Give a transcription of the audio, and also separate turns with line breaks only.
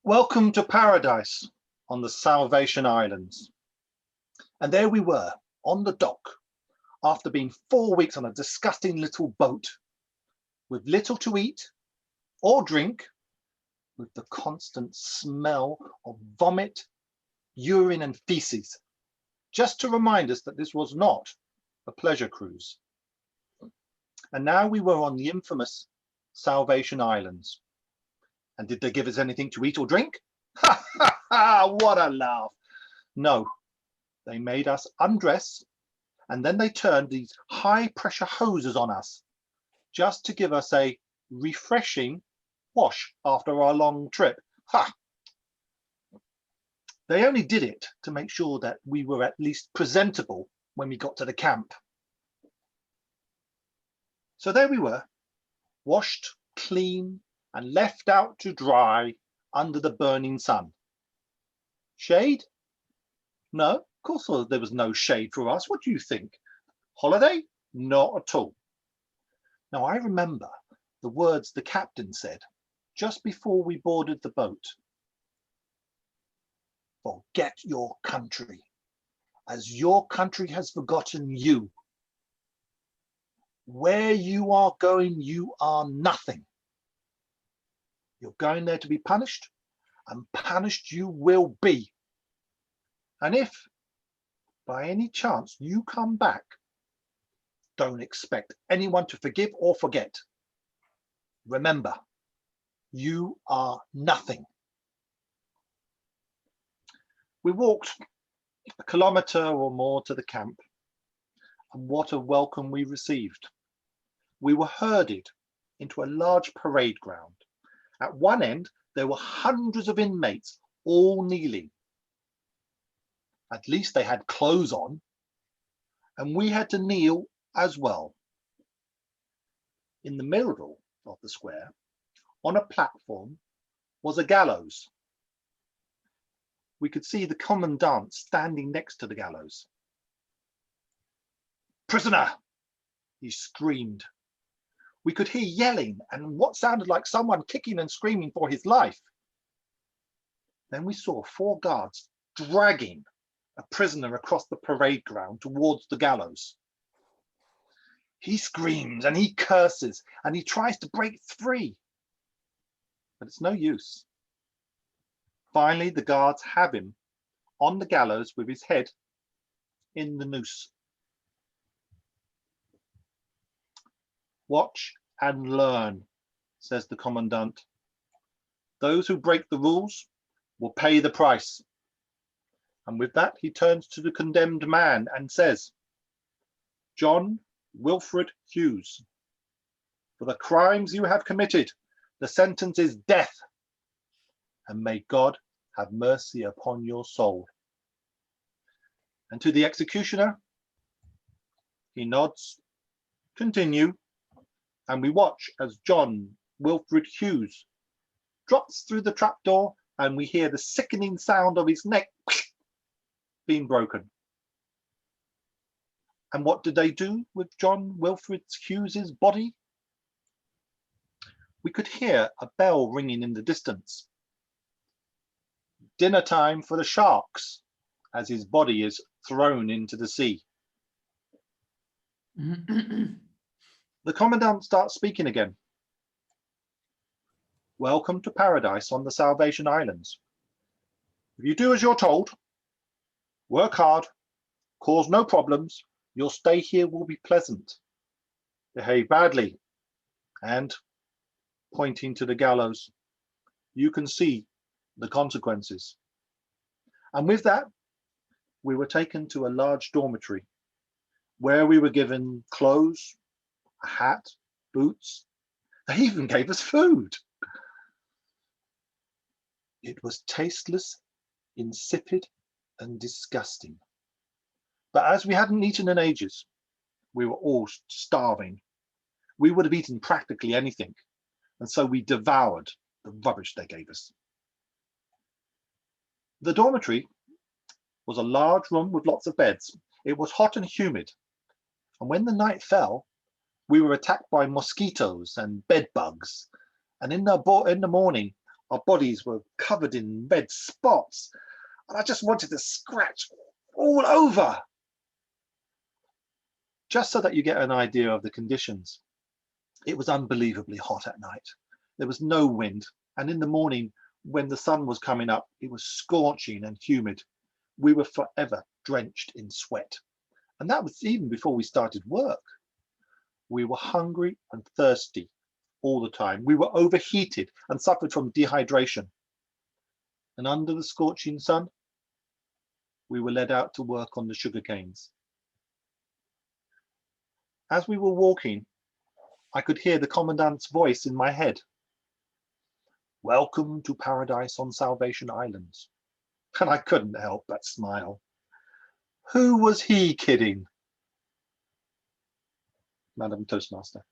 Welcome to paradise on the Salvation Islands. And there we were on the dock after being 4 weeks on a disgusting little boat with little to eat or drink, with the constant smell of vomit, urine and feces, just to remind us that this was not a pleasure cruise. And now we were on the infamous Salvation Islands. And did they give us anything to eat or drink? Ha ha ha, what a laugh. No, they made us undress and then they turned these high pressure hoses on us just to give us a refreshing wash after our long trip. Ha! They only did it to make sure that we were at least presentable when we got to the camp. So there we were, washed, clean, and left out to dry under the burning sun. Shade? No, of course there was no shade for us. What do you think? Holiday? Not at all. Now I remember the words the captain said just before we boarded the boat. Forget your country, as your country has forgotten you. Where you are going, you are nothing. You're going there to be punished, and punished you will be. And if, by any chance, you come back, don't expect anyone to forgive or forget. Remember, you are nothing. We walked a kilometre or more to the camp, and what a welcome we received. We were herded into a large parade ground. At one end, there were hundreds of inmates, all kneeling. At least they had clothes on, and we had to kneel as well. In the middle of the square, on a platform, was a gallows. We could see the commandant standing next to the gallows. "Prisoner!" he screamed. We could hear yelling and what sounded like someone kicking and screaming for his life. Then we saw 4 guards dragging a prisoner across the parade ground towards the gallows. He screams and he curses and he tries to break free, but it's no use. Finally, the guards have him on the gallows with his head in the noose. Watch and learn, says the commandant. Those who break the rules will pay the price. And with that, he turns to the condemned man and says, "John Wilfred Hughes, for the crimes you have committed, the sentence is death. And may God have mercy upon your soul." And to the executioner, he nods, "Continue." And we watch as John Wilfred Hughes drops through the trapdoor and we hear the sickening sound of his neck being broken. And what did they do with John Wilfred Hughes's body? We could hear a bell ringing in the distance. Dinner time for the sharks, as his body is thrown into the sea. The commandant starts speaking again. "Welcome to paradise on the Salvation Islands. If you do as you're told, work hard, cause no problems, your stay here will be pleasant. Behave badly, and," pointing to the gallows, "you can see the consequences." And with that, we were taken to a large dormitory where we were given clothes, a hat, boots. They even gave us food. It was tasteless, insipid, and disgusting. But as we hadn't eaten in ages, we were all starving. We would have eaten practically anything, and so we devoured the rubbish they gave us. The dormitory was a large room with lots of beds. It was hot and humid, and when the night fell, we were attacked by mosquitoes and bed bugs. And in the morning, Our bodies were covered in red spots, and I just wanted to scratch all over. Just so that you get an idea of the conditions, it was unbelievably hot at night. There was no wind, and in the morning, when the sun was coming up, it was scorching and humid. We were forever drenched in sweat. And that was even before we started work. We were hungry and thirsty all the time. We were overheated and suffered from dehydration. And under the scorching sun, we were led out to work on the sugar canes. As we were walking, I could hear the commandant's voice in my head. Welcome to paradise on Salvation Islands. And I couldn't help but smile. Who was he kidding? Madam Toastmaster.